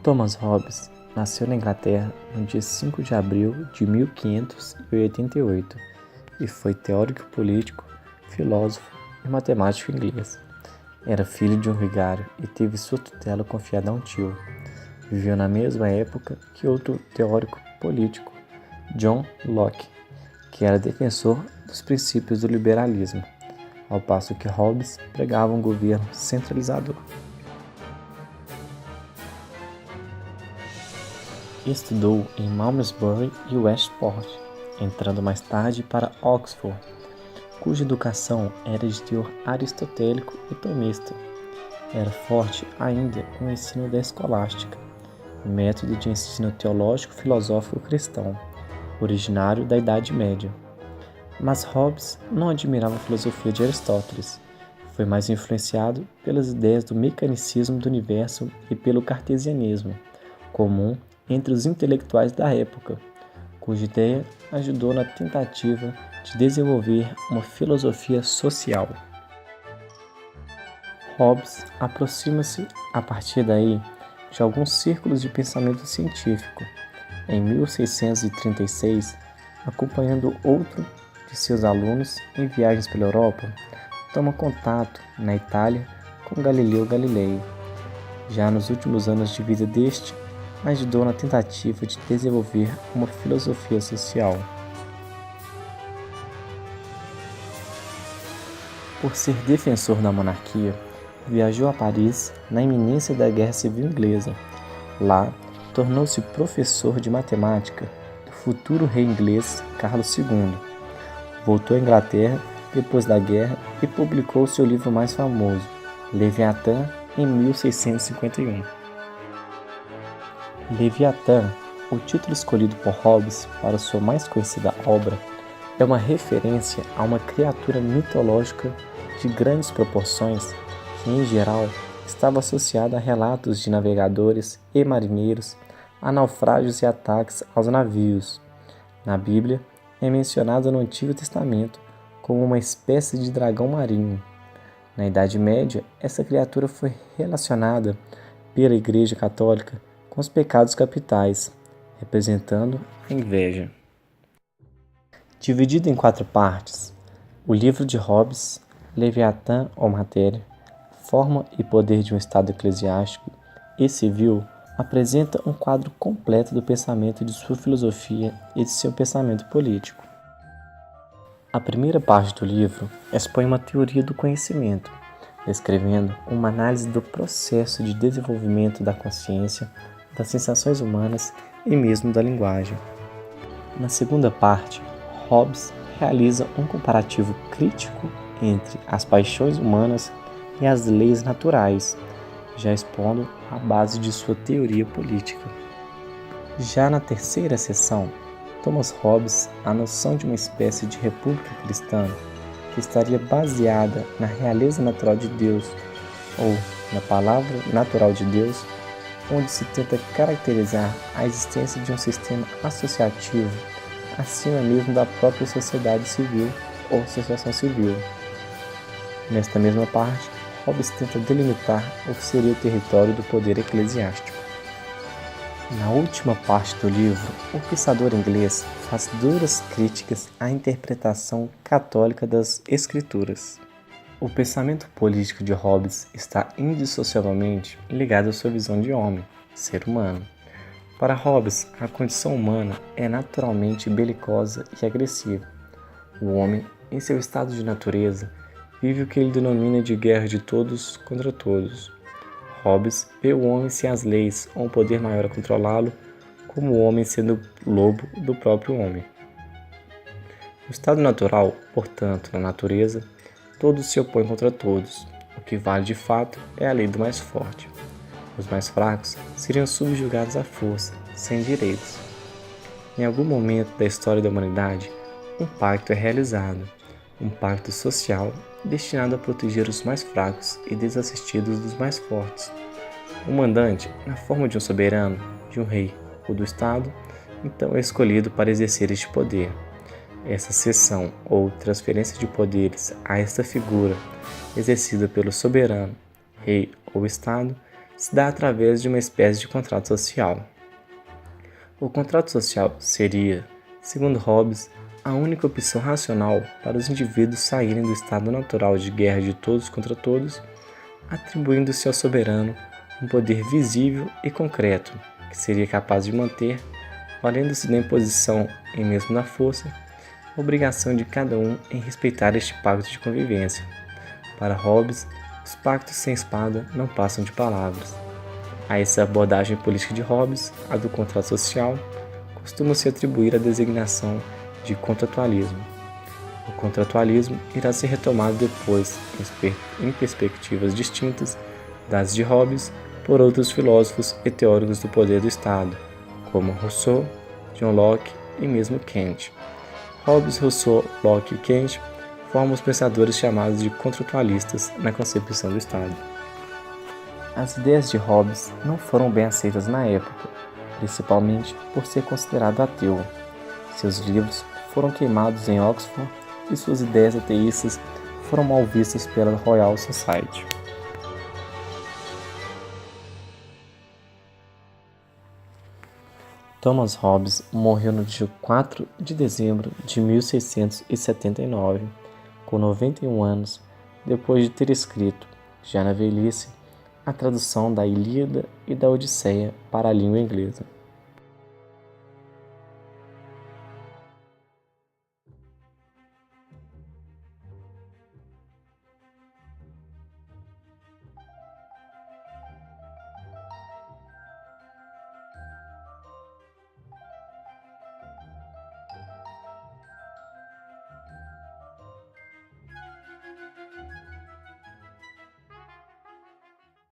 Thomas Hobbes nasceu na Inglaterra no dia 5 de abril de 1588 e foi teórico político, filósofo e matemático inglês. Era filho de um vigário e teve sua tutela confiada a um tio. Viveu na mesma época que outro teórico político, John Locke, que era defensor dos princípios do liberalismo, ao passo que Hobbes pregava um governo centralizador. Estudou em Malmesbury e Westport, entrando mais tarde para Oxford, cuja educação era de teor aristotélico e tomista. Era forte ainda o ensino da escolástica, método de ensino teológico-filosófico cristão, originário da Idade Média. Mas Hobbes não admirava a filosofia de Aristóteles. Foi mais influenciado pelas ideias do mecanicismo do universo e pelo cartesianismo, comum entre os intelectuais da época, cuja ideia ajudou na tentativa de desenvolver uma filosofia social. Hobbes aproxima-se, a partir daí, de alguns círculos de pensamento científico. Em 1636, acompanhando outro de seus alunos em viagens pela Europa, toma contato, na Itália, com Galileu Galilei. Já nos últimos anos de vida deste, ajudou na tentativa de desenvolver uma filosofia social. Por ser defensor da monarquia, viajou a Paris na iminência da Guerra Civil Inglesa. Lá, tornou-se professor de matemática do futuro rei inglês Carlos II. Voltou à Inglaterra depois da guerra e publicou seu livro mais famoso, Leviatã, em 1651. Leviatã, o título escolhido por Hobbes para sua mais conhecida obra, é uma referência a uma criatura mitológica de grandes proporções que, em geral, estava associada a relatos de navegadores e marinheiros, a naufrágios e ataques aos navios. Na Bíblia, é mencionada no Antigo Testamento como uma espécie de dragão marinho. Na Idade Média, essa criatura foi relacionada pela Igreja Católica com os pecados capitais, representando a inveja. Dividido em 4 partes, o livro de Hobbes, Leviatã ou Matéria, Forma e Poder de um Estado Eclesiástico e Civil, apresenta um quadro completo do pensamento de sua filosofia e de seu pensamento político. A primeira parte do livro expõe uma teoria do conhecimento, descrevendo uma análise do processo de desenvolvimento da consciência, das sensações humanas e mesmo da linguagem. Na segunda parte, Hobbes realiza um comparativo crítico entre as paixões humanas e as leis naturais, já expondo a base de sua teoria política. Já na terceira seção, Thomas Hobbes a noção de uma espécie de república cristã que estaria baseada na realeza natural de Deus, ou na palavra natural de Deus, onde se tenta caracterizar a existência de um sistema associativo acima mesmo da própria sociedade civil ou associação civil. Nesta mesma parte, Hobbes tenta delimitar o que seria o território do poder eclesiástico. Na última parte do livro, o pensador inglês faz duras críticas à interpretação católica das Escrituras. O pensamento político de Hobbes está indissociavelmente ligado à sua visão de homem, ser humano. Para Hobbes, a condição humana é naturalmente belicosa e agressiva. O homem, em seu estado de natureza, vive o que ele denomina de guerra de todos contra todos. Hobbes vê o homem sem as leis ou um poder maior a controlá-lo, como o homem sendo lobo do próprio homem. No estado natural, portanto, na natureza, todos se opõem contra todos. O que vale de fato é a lei do mais forte. Os mais fracos seriam subjugados à força, sem direitos. Em algum momento da história da humanidade, um pacto é realizado, um pacto social destinado a proteger os mais fracos e desassistidos dos mais fortes. O mandante, na forma de um soberano, de um rei ou do Estado, então é escolhido para exercer este poder. Essa cessão ou transferência de poderes a esta figura, exercida pelo soberano, rei ou Estado, se dá através de uma espécie de contrato social. O contrato social seria, segundo Hobbes, a única opção racional para os indivíduos saírem do estado natural de guerra de todos contra todos, atribuindo-se ao soberano um poder visível e concreto, que seria capaz de manter, valendo-se da imposição e mesmo da força, a obrigação de cada um em respeitar este pacto de convivência. Para Hobbes, os pactos sem espada não passam de palavras. A essa abordagem política de Hobbes, a do contrato social, costuma-se atribuir a designação de contratualismo. O contratualismo irá ser retomado depois, em perspectivas distintas das de Hobbes, por outros filósofos e teóricos do poder do Estado, como Rousseau, John Locke e mesmo Kant. Hobbes, Rousseau, Locke e Kant formam os pensadores chamados de contratualistas na concepção do Estado. As ideias de Hobbes não foram bem aceitas na época, principalmente por ser considerado ateu. Seus livros foram queimados em Oxford e suas ideias ateístas foram mal vistas pela Royal Society. Thomas Hobbes morreu no dia 4 de dezembro de 1679, com 91 anos, depois de ter escrito, já na velhice, a tradução da Ilíada e da Odisseia para a língua inglesa.